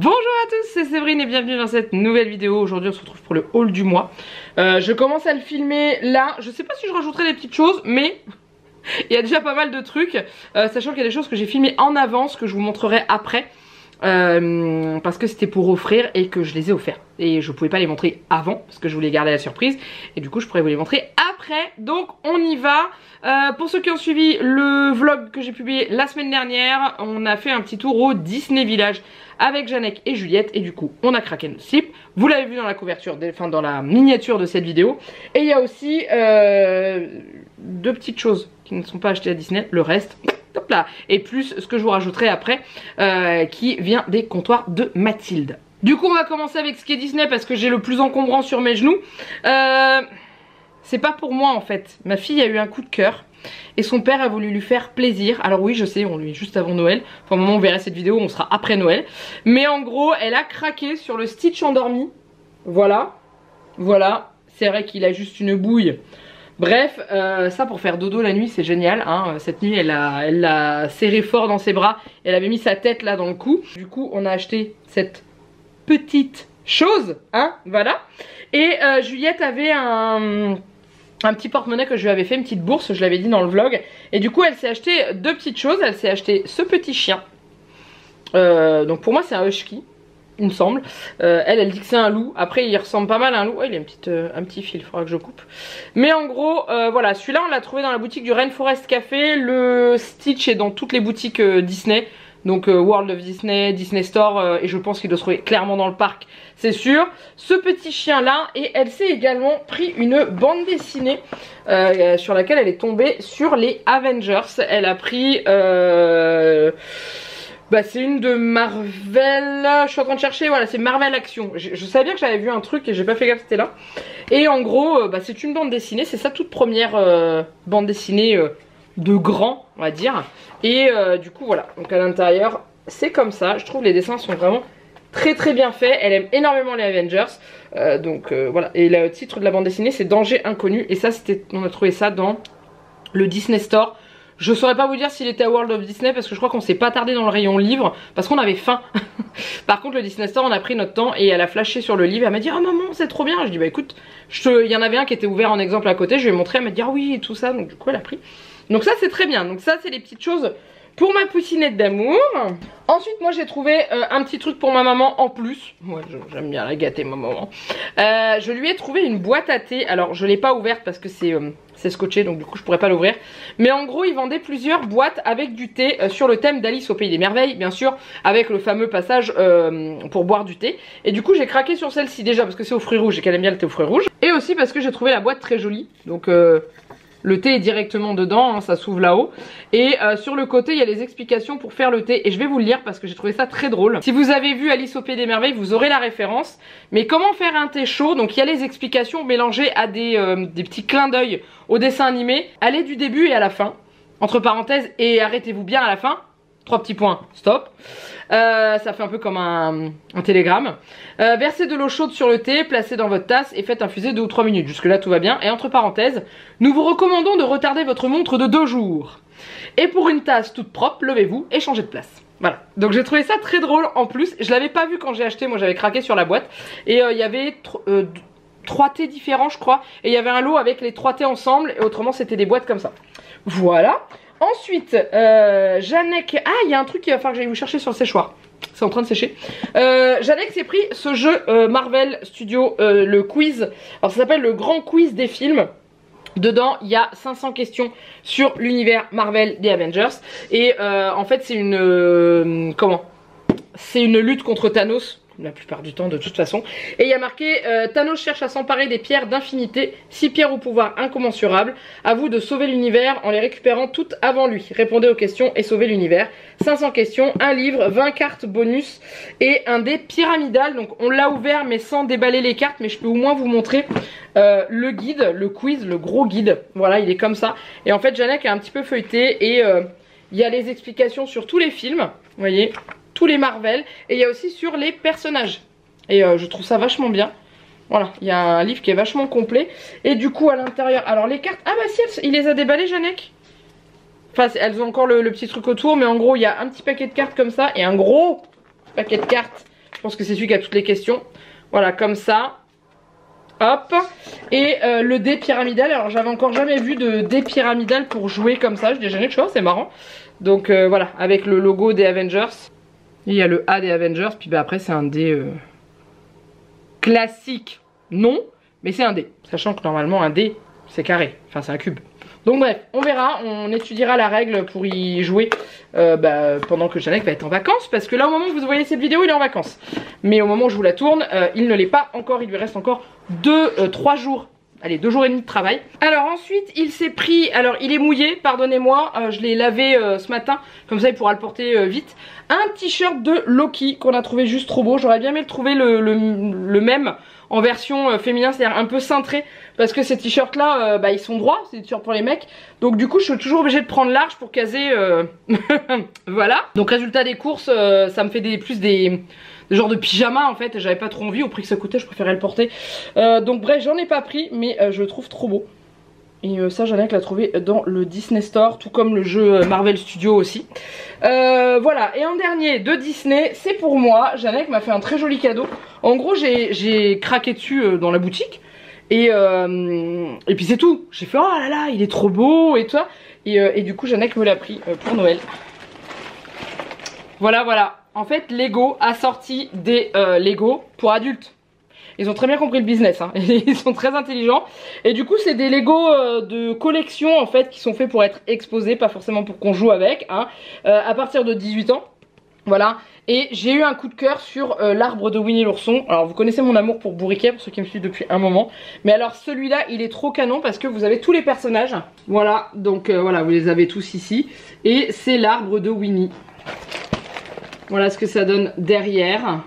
Bonjour à tous, c'est Séverine et bienvenue dans cette nouvelle vidéo. Aujourd'hui on se retrouve pour le haul du mois. Je commence à le filmer là, je sais pas si je rajouterai des petites choses mais il y a déjà pas mal de trucs, sachant qu'il y a des choses que j'ai filmées en avance que je vous montrerai après. Parce que c'était pour offrir et que je les ai offerts et je pouvais pas les montrer avant parce que je voulais garder la surprise et du coup je pourrais vous les montrer après. Donc on y va. Pour ceux qui ont suivi le vlog que j'ai publié la semaine dernière, on a fait un petit tour au Disney Village avec Janek et Juliette et du coup on a craqué notre slip. Vous l'avez vu dans la couverture, enfin dans la miniature de cette vidéo. Et il y a aussi deux petites choses qui ne sont pas achetées à Disney, le reste hop là, et plus ce que je vous rajouterai après qui vient des comptoirs de Mathilde. Du coup on va commencer avec ce qui est Disney parce que j'ai le plus encombrant sur mes genoux. C'est pas pour moi en fait, ma fille a eu un coup de cœur et son père a voulu lui faire plaisir. Alors oui je sais, on lui est juste avant Noël, enfin au moment où on verra cette vidéo on sera après Noël. Mais en gros elle a craqué sur le Stitch endormi. Voilà, voilà, c'est vrai qu'il a juste une bouille. Bref, ça pour faire dodo la nuit c'est génial hein. Cette nuit elle l'a serré fort dans ses bras. Elle avait mis sa tête là dans le cou. Du coup on a acheté cette petite chose hein, voilà. Et Juliette avait un petit porte-monnaie que je lui avais fait, une petite bourse, je l'avais dit dans le vlog. Et du coup elle s'est acheté deux petites choses. Elle s'est acheté ce petit chien, donc pour moi c'est un husky il me semble. Elle dit que c'est un loup. Après il ressemble pas mal à un loup. Oh, il a un petit fil, il faudra que je coupe. Mais en gros voilà, celui-là on l'a trouvé dans la boutique du Rainforest Café. Le Stitch est dans toutes les boutiques Disney. Donc World of Disney, Disney Store, et je pense qu'il doit se trouver clairement dans le parc, c'est sûr. Ce petit chien là, et elle s'est également pris une bande dessinée sur laquelle elle est tombée sur les Avengers. Elle a pris... bah c'est une de Marvel, je suis en train de chercher, voilà c'est Marvel Action. Je savais bien que j'avais vu un truc et j'ai pas fait gaffe que c'était là. Et en gros bah, c'est une bande dessinée, c'est sa toute première bande dessinée de grand on va dire. Et du coup voilà, donc à l'intérieur c'est comme ça. Je trouve les dessins sont vraiment très très bien faits. Elle aime énormément les Avengers, donc voilà. Et le titre de la bande dessinée c'est Danger Inconnu. Et ça c'était, on a trouvé ça dans le Disney Store. Je saurais pas vous dire s'il était à World of Disney parce que je crois qu'on s'est pas tardé dans le rayon livre parce qu'on avait faim. Par contre le Disney Store on a pris notre temps et elle a flashé sur le livre. Elle m'a dit ah maman c'est trop bien. Je dis bah écoute, il y en avait un qui était ouvert en exemple à côté. Je lui ai montré, elle m'a dit ah oui et tout ça. Donc du coup elle a pris. Donc ça c'est très bien. Donc ça c'est les petites choses pour ma poussinette d'amour. Ensuite moi j'ai trouvé un petit truc pour ma maman en plus. Ouais j'aime bien la gâter ma maman. Je lui ai trouvé une boîte à thé. Alors je l'ai pas ouverte parce que c'est scotché donc du coup je pourrais pas l'ouvrir. Mais en gros ils vendaient plusieurs boîtes avec du thé sur le thème d'Alice au Pays des Merveilles bien sûr. Avec le fameux passage pour boire du thé. Et du coup j'ai craqué sur celle-ci déjà parce que c'est aux fruits rouges et qu'elle aime bien le thé aux fruits rouges. Et aussi parce que j'ai trouvé la boîte très jolie. Donc le thé est directement dedans, hein, ça s'ouvre là-haut. Et sur le côté, il y a les explications pour faire le thé. Et je vais vous le lire parce que j'ai trouvé ça très drôle. Si vous avez vu Alice au Pays des Merveilles, vous aurez la référence. Mais comment faire un thé chaud? Donc il y a les explications mélangées à des petits clins d'œil au dessin animé. Allez du début et à la fin. Entre parenthèses, et arrêtez-vous bien à la fin. 3 petits points, stop. Ça fait un peu comme un télégramme. Versez de l'eau chaude sur le thé, placez dans votre tasse et faites infuser 2 ou 3 minutes. Jusque là tout va bien. Et entre parenthèses, nous vous recommandons de retarder votre montre de 2 jours. Et pour une tasse toute propre, levez-vous et changez de place. Voilà, donc j'ai trouvé ça très drôle en plus. Je l'avais pas vu quand j'ai acheté, moi j'avais craqué sur la boîte. Et il y avait 3 thés différents je crois. Et il y avait un lot avec les 3 thés ensemble. Et autrement c'était des boîtes comme ça. Voilà. Ensuite, Janek... Ah, il y a un truc qu'il va falloir que j'aille vous chercher sur le séchoir. C'est en train de sécher. Janek s'est pris ce jeu Marvel Studio, le quiz. Alors ça s'appelle le grand quiz des films. Dedans, il y a 500 questions sur l'univers Marvel des Avengers. Et en fait, c'est une... comment? C'est une lutte contre Thanos. La plupart du temps de toute façon. Et il y a marqué Thanos cherche à s'emparer des pierres d'infinité, 6 pierres au pouvoir incommensurable. À vous de sauver l'univers en les récupérant toutes avant lui. Répondez aux questions et sauvez l'univers. 500 questions, un livre, 20 cartes bonus et un dé pyramidal. Donc on l'a ouvert mais sans déballer les cartes. Mais je peux au moins vous montrer le guide, le quiz, le gros guide. Voilà, il est comme ça. Et en fait Janek a un petit peu feuilleté et il y a les explications sur tous les films. Vous voyez, tous les Marvel, et il y a aussi sur les personnages. Et je trouve ça vachement bien. Voilà, il y a un livre qui est vachement complet. Et du coup à l'intérieur, alors les cartes, ah bah si, il les a déballées Janek. Enfin elles ont encore le petit truc autour, mais en gros il y a un petit paquet de cartes comme ça et un gros paquet de cartes Je pense que c'est celui qui a toutes les questions. Voilà, comme ça. Hop. Et le dé pyramidal. Alors j'avais encore jamais vu de dé pyramidal pour jouer comme ça. Je dis jamais de choix, c'est marrant. Donc voilà, avec le logo des Avengers. Et il y a le A des Avengers. Puis bah, après c'est un dé classique. Non, mais c'est un dé. Sachant que normalement un dé c'est carré. Enfin c'est un cube. Donc bref, on verra, on étudiera la règle pour y jouer pendant que Janek va être en vacances. Parce que là au moment où vous voyez cette vidéo il est en vacances. Mais au moment où je vous la tourne, il ne l'est pas encore, il lui reste encore 3 jours. Allez, 2 jours et demi de travail. Alors ensuite il s'est pris, alors il est mouillé, pardonnez-moi, je l'ai lavé ce matin. Comme ça il pourra le porter vite. Un t-shirt de Loki qu'on a trouvé juste trop beau. J'aurais bien aimé le trouver le même en version féminin, c'est-à-dire un peu cintré. Parce que ces t-shirts là, ils sont droits, c'est des t-shirts pour les mecs. Donc du coup je suis toujours obligée de prendre large pour caser. Voilà. Donc résultat des courses, ça me fait plus des genres de pyjama en fait. J'avais pas trop envie, au prix que ça coûtait je préférais le porter. Donc bref, j'en ai pas pris, mais je le trouve trop beau. Et ça Janek l'a trouvé dans le Disney Store, tout comme le jeu Marvel Studios aussi. Voilà, et en dernier de Disney, c'est pour moi. Janek m'a fait un très joli cadeau. En gros j'ai craqué dessus dans la boutique. Et puis c'est tout. J'ai fait oh là là il est trop beau et tout ça. Et du coup Janek me l'a pris pour Noël. Voilà voilà. En fait Lego a sorti des Lego pour adultes. Ils ont très bien compris le business hein. Ils sont très intelligents. Et du coup c'est des Lego de collection en fait qui sont faits pour être exposés, pas forcément pour qu'on joue avec hein. À partir de 18 ans. Voilà, et j'ai eu un coup de cœur sur l'arbre de Winnie l'ourson. Alors vous connaissez mon amour pour Bourriquet, pour ceux qui me suivent depuis un moment. Mais alors celui-là il est trop canon parce que vous avez tous les personnages. Voilà, donc voilà, vous les avez tous ici. Et c'est l'arbre de Winnie. Voilà ce que ça donne derrière.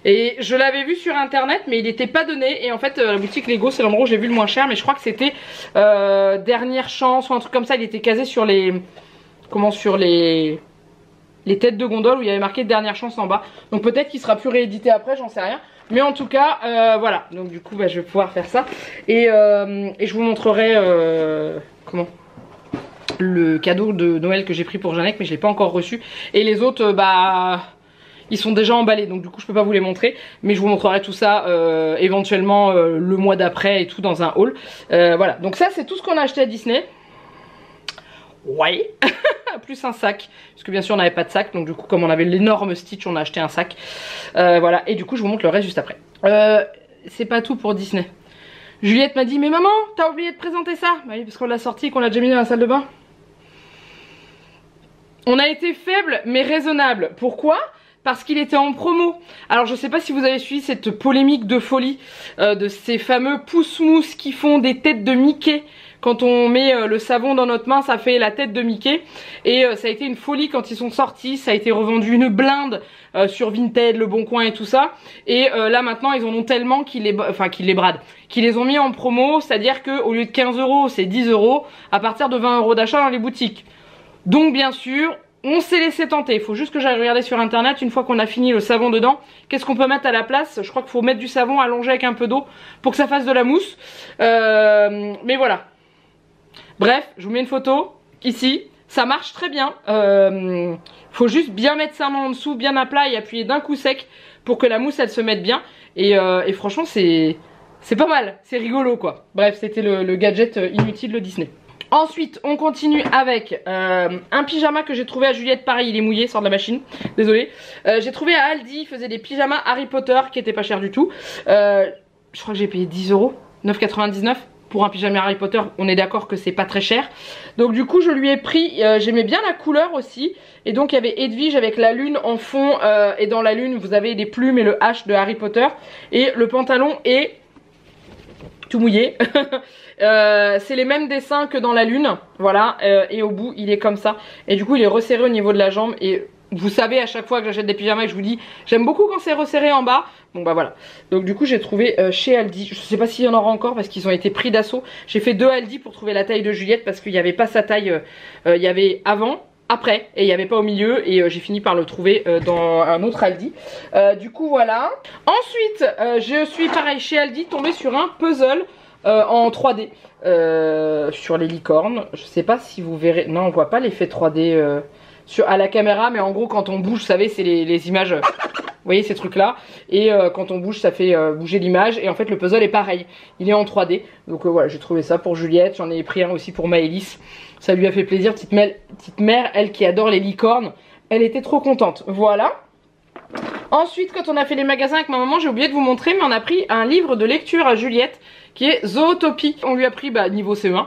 Et je l'avais vu sur internet mais il n'était pas donné. Et en fait la boutique Lego c'est l'endroit où j'ai vu le moins cher. Mais je crois que c'était dernière chance ou un truc comme ça. Il était casé sur les... Comment sur les têtes de gondole où il y avait marqué dernière chance en bas. Donc peut-être qu'il sera plus réédité après, j'en sais rien. Mais en tout cas voilà. Donc du coup je vais pouvoir faire ça. Et je vous montrerai comment le cadeau de Noël que j'ai pris pour Janek. Mais je l'ai pas encore reçu. Et les autres ils sont déjà emballés. Donc du coup je peux pas vous les montrer. Mais je vous montrerai tout ça éventuellement le mois d'après et tout dans un haul. Voilà. Donc ça c'est tout ce qu'on a acheté à Disney. Ouais. Plus un sac, parce que bien sûr on n'avait pas de sac, donc du coup comme on avait l'énorme Stitch on a acheté un sac. Voilà, et du coup je vous montre le reste juste après. C'est pas tout pour Disney. Juliette m'a dit mais maman t'as oublié de présenter ça. Bah oui, parce qu'on l'a sorti et qu'on l'a déjà mis dans la salle de bain. On a été faible mais raisonnable. Pourquoi ? Parce qu'il était en promo. Alors je sais pas si vous avez suivi cette polémique de folie de ces fameux pousse-mousse qui font des têtes de Mickey. Quand on met le savon dans notre main, ça fait la tête de Mickey. Et ça a été une folie quand ils sont sortis. Ça a été revendu une blinde sur Vinted, Le Bon Coin et tout ça. Et là maintenant, ils en ont tellement qu'ils les bradent. Qu'ils les ont mis en promo. C'est-à-dire qu'au lieu de 15 €, c'est 10 € à partir de 20 € d'achat dans les boutiques. Donc bien sûr, on s'est laissé tenter. Il faut juste que j'aille regarder sur internet une fois qu'on a fini le savon dedans. Qu'est-ce qu'on peut mettre à la place? Je crois qu'il faut mettre du savon allongé avec un peu d'eau pour que ça fasse de la mousse. Mais voilà. Bref, je vous mets une photo ici. Ça marche très bien. Faut juste bien mettre sa main en dessous, bien à plat et appuyer d'un coup sec pour que la mousse elle se mette bien. Et franchement c'est pas mal. C'est rigolo quoi. Bref, c'était le gadget inutile de Disney. Ensuite, on continue avec un pyjama que j'ai trouvé à Juliette. Pareil, il est mouillé, sort de la machine. Désolée. J'ai trouvé à Aldi, il faisait des pyjamas Harry Potter qui étaient pas chers du tout. Je crois que j'ai payé 10 €, 9,99 € pour un pyjama Harry Potter. On est d'accord que c'est pas très cher. Donc du coup, je lui ai pris, j'aimais bien la couleur aussi. Et donc il y avait Edwige avec la lune en fond. Et dans la lune, vous avez des plumes et le H de Harry Potter. Et le pantalon est tout mouillé. C'est les mêmes dessins que dans la lune. Voilà, et au bout il est comme ça. Et du coup il est resserré au niveau de la jambe. Et vous savez à chaque fois que j'achète des pyjamas que je vous dis j'aime beaucoup quand c'est resserré en bas. Bon bah voilà. Donc du coup j'ai trouvé chez Aldi. Je sais pas s'il y en aura encore parce qu'ils ont été pris d'assaut. J'ai fait 2 Aldi pour trouver la taille de Juliette parce qu'il n'y avait pas sa taille. Il y avait avant, après et il n'y avait pas au milieu. Et j'ai fini par le trouver dans un autre Aldi. Du coup voilà. Ensuite je suis pareil chez Aldi tombée sur un puzzle en 3D sur les licornes. Je sais pas si vous verrez. Non, on voit pas l'effet 3D à la caméra, mais en gros quand on bouge, vous savez, c'est les images. voyez ces trucs là, et quand on bouge ça fait bouger l'image, et en fait le puzzle est pareil, il est en 3D. Donc voilà, j'ai trouvé ça pour Juliette, j'en ai pris un aussi pour Maëlys, ça lui a fait plaisir, petite mère, elle qui adore les licornes, elle était trop contente, voilà. Ensuite, quand on a fait les magasins avec ma maman, j'ai oublié de vous montrer, mais on a pris un livre de lecture à Juliette qui est Zootopie. On lui a pris niveau CE1,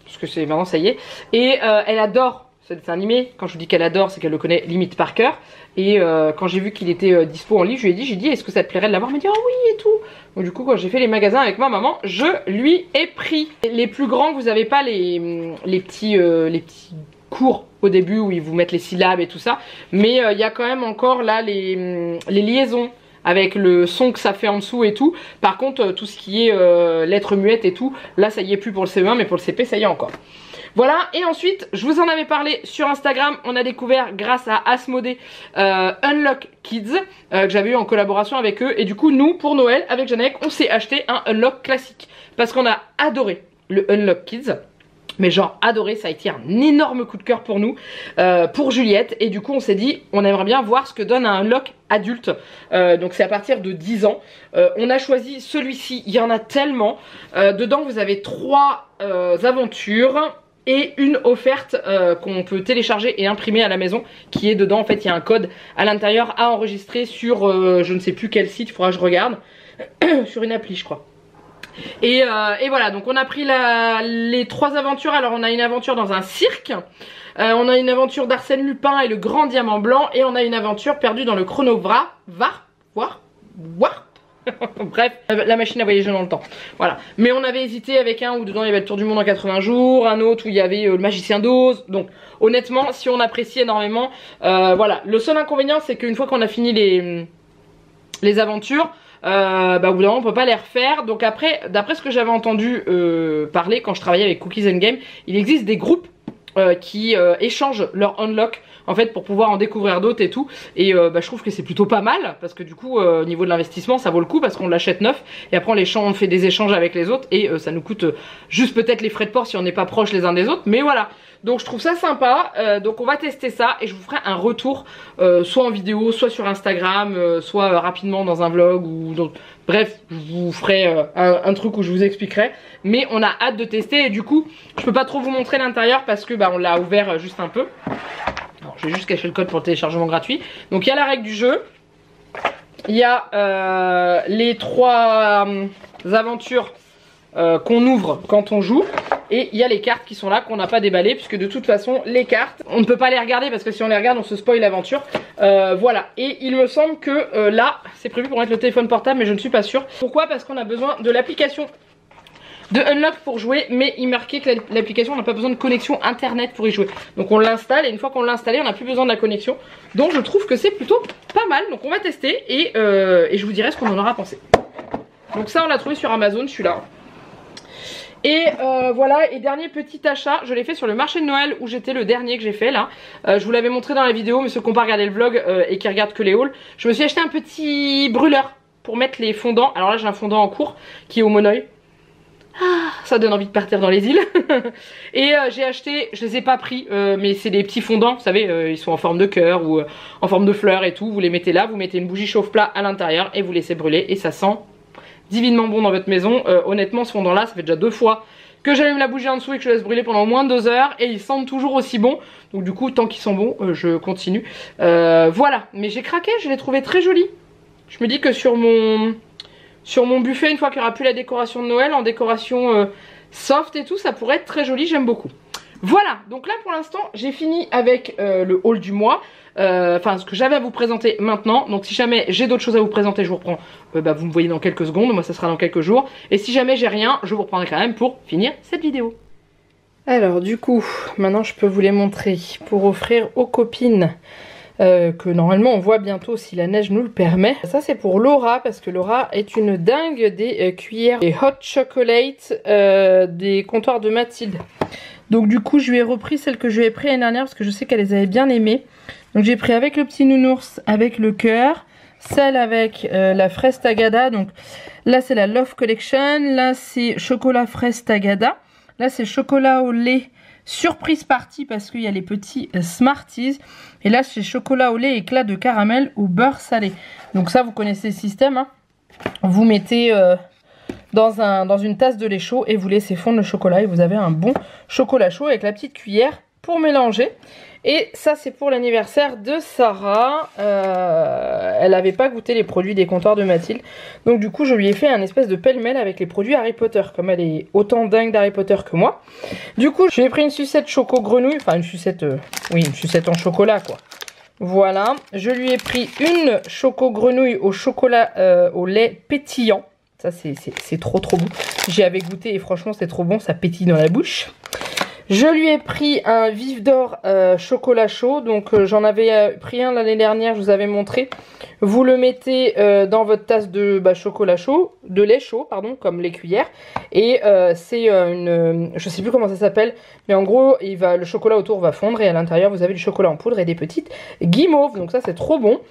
parce que c'est maintenant ça y est, et elle adore ce dessin animé. Quand je vous dis qu'elle adore, c'est qu'elle le connaît limite par cœur. Et quand j'ai vu qu'il était dispo en livre, je lui ai dit est-ce que ça te plairait de l'avoir? Elle m'a dit oh oui et tout. Donc du coup, quand j'ai fait les magasins avec ma maman, je lui ai pris. Les plus grands, vous avez pas les petits cours au début où ils vous mettent les syllabes et tout ça, mais il y a quand même encore là les liaisons avec le son que ça fait en dessous et tout. Par contre tout ce qui est lettres muettes et tout, là ça y est plus pour le CE1, mais pour le CP ça y est encore. Voilà, et ensuite je vous en avais parlé sur Instagram, on a découvert grâce à Asmodée Unlock Kids que j'avais eu en collaboration avec eux, et du coup nous pour Noël avec Janek on s'est acheté un Unlock classique parce qu'on a adoré le Unlock Kids. Mais genre adoré, ça a été un énorme coup de cœur pour nous, pour Juliette, et du coup on s'est dit on aimerait bien voir ce que donne un Unlock adulte, donc c'est à partir de 10 ans. On a choisi celui-ci, il y en a tellement, dedans vous avez 3 aventures et une offerte qu'on peut télécharger et imprimer à la maison, qui est dedans. En fait il y a un code à l'intérieur à enregistrer sur je ne sais plus quel site, il faudra que je regarde, sur une appli je crois. Et voilà, donc on a pris les 3 aventures. Alors on a une aventure dans un cirque, on a une aventure d'Arsène Lupin et le grand diamant blanc, et on a une aventure perdue dans le chronovra, bref, la machine à voyager dans le temps. Voilà, mais on avait hésité avec un où dedans il y avait le tour du monde en 80 jours, un autre où il y avait le magicien d'Oz. Donc honnêtement si on apprécie énormément, voilà. Le seul inconvénient c'est qu'une fois qu'on a fini les aventures, au bout d'un moment on peut pas les refaire. Donc après, d'après ce que j'avais entendu parler quand je travaillais avec Cookies and Game, il existe des groupes qui échangent leur unlock en fait pour pouvoir en découvrir d'autres et tout, et je trouve que c'est plutôt pas mal, parce que du coup au niveau de l'investissement ça vaut le coup, parce qu'on l'achète neuf et après on fait des échanges avec les autres, et ça nous coûte juste peut-être les frais de port si on n'est pas proche les uns des autres, mais voilà. Donc je trouve ça sympa, donc on va tester ça et je vous ferai un retour soit en vidéo, soit sur Instagram, soit rapidement dans un vlog, ou donc, bref je vous ferai un truc où je vous expliquerai. Mais on a hâte de tester, et du coup je peux pas trop vous montrer l'intérieur parce que on l'a ouvert juste un peu. Je vais juste cacher le code pour le téléchargement gratuit. Donc il y a la règle du jeu, il y a les 3 aventures qu'on ouvre quand on joue, et il y a les cartes qui sont là qu'on n'a pas déballées, puisque de toute façon les cartes on ne peut pas les regarder, parce que si on les regarde on se spoil l'aventure. Voilà, et il me semble que là c'est prévu pour mettre le téléphone portable, mais je ne suis pas sûre. Pourquoi? Parce qu'on a besoin de l'application de Unlock pour jouer, mais il marquait que l'application n'a pas besoin de connexion internet pour y jouer. Donc on l'installe, et une fois qu'on l'a installé on n'a plus besoin de la connexion. Donc je trouve que c'est plutôt pas mal, donc on va tester, et je vous dirai ce qu'on en aura pensé. Donc ça on l'a trouvé sur Amazon, celui-là. Et voilà, et dernier petit achat, je l'ai fait sur le marché de Noël où j'étais, le dernier que j'ai fait là. Je vous l'avais montré dans la vidéo, mais ceux qui n'ont pas regardé le vlog et qui regardent que les hauls, je me suis acheté un petit brûleur pour mettre les fondants. Alors là j'ai un fondant en cours qui est au Monoeil. Ah, ça donne envie de partir dans les îles. Et j'ai acheté, je les ai pas pris, mais c'est des petits fondants, vous savez, ils sont en forme de cœur ou en forme de fleurs et tout. Vous les mettez là, vous mettez une bougie chauffe-plat à l'intérieur et vous laissez brûler, et ça sent divinement bon dans votre maison. Honnêtement ce fondant là, ça fait déjà 2 fois que j'allume la bougie en dessous et que je laisse brûler pendant au moins 2 heures, et ils sentent toujours aussi bon. Donc du coup tant qu'ils sont bons, je continue. Voilà, mais j'ai craqué, je l'ai trouvé très joli. Je me dis que sur mon buffet, une fois qu'il n'y aura plus la décoration de Noël, en décoration soft et tout, ça pourrait être très joli, j'aime beaucoup. Voilà, donc là pour l'instant j'ai fini avec le haul du mois, enfin ce que j'avais à vous présenter maintenant. Donc si jamais j'ai d'autres choses à vous présenter, je vous reprends, vous me voyez dans quelques secondes, moi ça sera dans quelques jours. Et si jamais j'ai rien, je vous reprendrai quand même pour finir cette vidéo. Alors du coup, maintenant je peux vous les montrer pour offrir aux copines. Que normalement on voit bientôt si la neige nous le permet. Ça c'est pour Laura, parce que Laura est une dingue des cuillères et hot chocolate des comptoirs de Mathilde. Donc du coup je lui ai repris celles que je lui ai pris l'année dernière, parce que je sais qu'elle les avait bien aimées. Donc j'ai pris avec le petit nounours avec le cœur, celle avec la fraise tagada. Donc là c'est la Love Collection, là c'est chocolat fraise tagada, là c'est chocolat au lait surprise party parce qu'il y a les petits Smarties. Et là c'est chocolat au lait éclat de caramel au beurre salé. Donc ça vous connaissez le système, hein. Vous mettez dans une tasse de lait chaud et vous laissez fondre le chocolat et vous avez un bon chocolat chaud avec la petite cuillère pour mélanger. Et ça c'est pour l'anniversaire de Sarah. Elle n'avait pas goûté les produits des comptoirs de Mathilde. Donc du coup je lui ai fait un espèce de pêle-mêle avec les produits Harry Potter. Comme elle est autant dingue d'Harry Potter que moi. Du coup je lui ai pris une sucette choco grenouille. Enfin une sucette, oui une sucette en chocolat quoi. Voilà. Je lui ai pris une choco grenouille au chocolat au lait pétillant. Ça c'est trop bon. J'y avais goûté et franchement c'est trop bon. Ça pétille dans la bouche. Je lui ai pris un Vif d'Or chocolat chaud. Donc j'en avais pris un l'année dernière, je vous avais montré. Vous le mettez dans votre tasse de chocolat chaud, de lait chaud, pardon, comme les cuillères. Et c'est une, je sais plus comment ça s'appelle, mais en gros, le chocolat autour va fondre et à l'intérieur vous avez du chocolat en poudre et des petites guimauves. Donc ça c'est trop bon.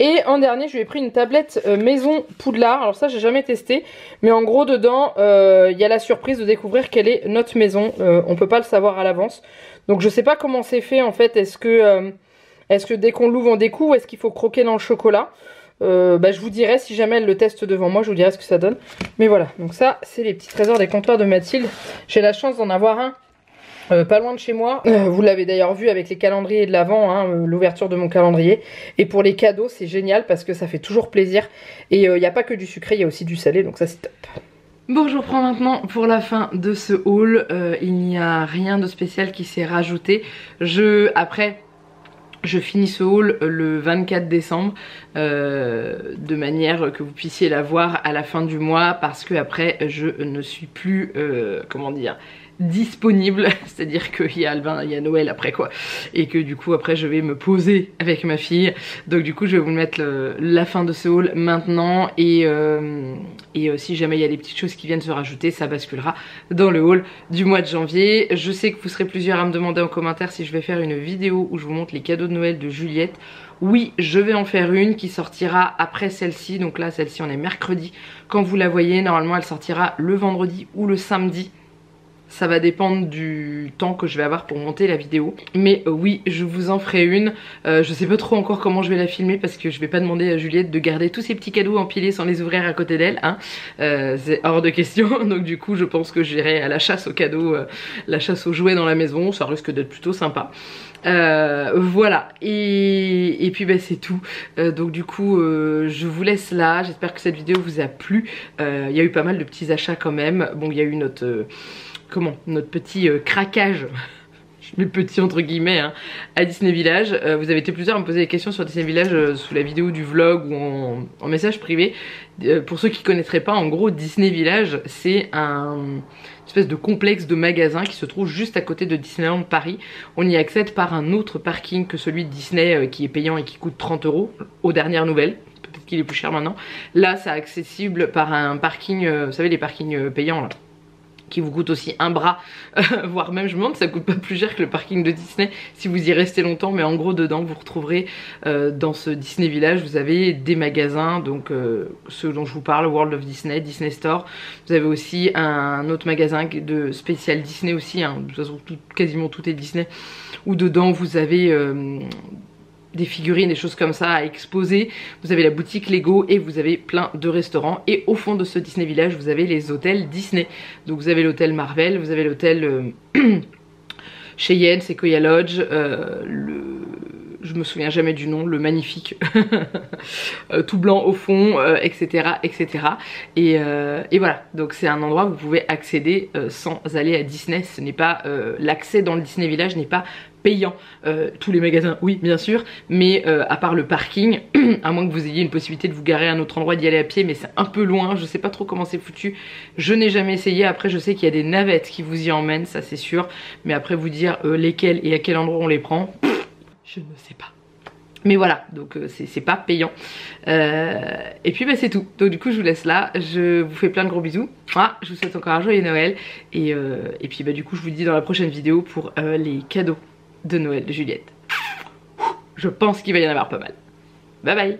Et en dernier, je lui ai pris une tablette maison Poudlard. Alors ça, j'ai jamais testé. Mais en gros, dedans, il y a la surprise de découvrir quelle est notre maison. On peut pas le savoir à l'avance. Donc je sais pas comment c'est fait en fait. Est-ce que dès qu'on l'ouvre, on découvre ou est-ce qu'il faut croquer dans le chocolat? Je vous dirai si jamais elle le teste devant moi. Je vous dirai ce que ça donne. Mais voilà, donc ça, c'est les petits trésors des comptoirs de Mathilde. J'ai la chance d'en avoir un. Pas loin de chez moi, vous l'avez d'ailleurs vu avec les calendriers de l'Avent, hein, l'ouverture de mon calendrier. Et pour les cadeaux c'est génial parce que ça fait toujours plaisir. Et il n'y a pas que du sucré, il y a aussi du salé, donc ça c'est top. Bon, je reprends maintenant pour la fin de ce haul. Il n'y a rien de spécial qui s'est rajouté. Après je finis ce haul le 24 décembre de manière que vous puissiez la voir à la fin du mois parce que après je ne suis plus comment dire, disponible, c'est à dire qu'il y a Noël après quoi, et que du coup après je vais me poser avec ma fille. Donc du coup je vais vous mettre la fin de ce haul maintenant et si jamais il y a des petites choses qui viennent se rajouter, ça basculera dans le haul du mois de janvier. Je sais que vous serez plusieurs à me demander en commentaire si je vais faire une vidéo où je vous montre les cadeaux de Noël de Juliette. Oui, je vais en faire une qui sortira après celle-ci. Donc là, celle-ci, on est mercredi. Quand vous la voyez, normalement, elle sortira le vendredi ou le samedi. Ça va dépendre du temps que je vais avoir pour monter la vidéo. Mais oui, je vous en ferai une. Je sais pas trop encore comment je vais la filmer parce que je vais pas demander à Juliette de garder tous ces petits cadeaux empilés sans les ouvrir à côté d'elle, hein. C'est hors de question. Donc du coup, je pense que j'irai à la chasse aux cadeaux, la chasse aux jouets dans la maison. Ça risque d'être plutôt sympa. Voilà, et puis c'est tout. Donc du coup je vous laisse là. J'espère que cette vidéo vous a plu. Il y a eu pas mal de petits achats quand même. Bon, il y a eu notre petit craquage, je mets petit entre guillemets, hein, à Disney Village. Vous avez été plusieurs à me poser des questions sur Disney Village sous la vidéo du vlog ou en message privé. Pour ceux qui ne connaîtraient pas, en gros Disney Village c'est une espèce de complexe de magasins qui se trouve juste à côté de Disneyland Paris. On y accède par un autre parking que celui de Disney qui est payant et qui coûte 30 € aux dernières nouvelles. Peut-être qu'il est plus cher maintenant. Là c'est accessible par un parking, vous savez les parkings payants là, qui vous coûte aussi un bras, voire même je me demande si ça coûte pas plus cher que le parking de Disney si vous y restez longtemps. Mais en gros dedans vous retrouverez dans ce Disney Village, vous avez des magasins, donc ceux dont je vous parle, World of Disney, Disney Store. Vous avez aussi un autre magasin de spécial Disney aussi, hein. De toute façon quasiment tout est Disney, où dedans vous avez des figurines, des choses comme ça à exposer. Vous avez la boutique Lego et vous avez plein de restaurants. Et au fond de ce Disney Village, vous avez les hôtels Disney. Donc vous avez l'hôtel Marvel, vous avez l'hôtel Cheyenne, Sequoia Lodge, je me souviens jamais du nom, le magnifique, tout blanc au fond, etc. etc. Et voilà, donc c'est un endroit où vous pouvez accéder sans aller à Disney. Ce n'est pas l'accès dans le Disney Village n'est pas payant. Tous les magasins, oui bien sûr, mais à part le parking, à moins que vous ayez une possibilité de vous garer à un autre endroit, d'y aller à pied, mais c'est un peu loin, je sais pas trop comment c'est foutu, je n'ai jamais essayé. Après je sais qu'il y a des navettes qui vous y emmènent, ça c'est sûr, mais après vous dire lesquelles et à quel endroit on les prend, je ne sais pas. Mais voilà, donc c'est pas payant. Et puis c'est tout. Donc du coup je vous laisse là. Je vous fais plein de gros bisous. Ah, je vous souhaite encore un joyeux Noël. Et puis du coup je vous dis dans la prochaine vidéo pour les cadeaux de Noël de Juliette. Je pense qu'il va y en avoir pas mal. Bye bye.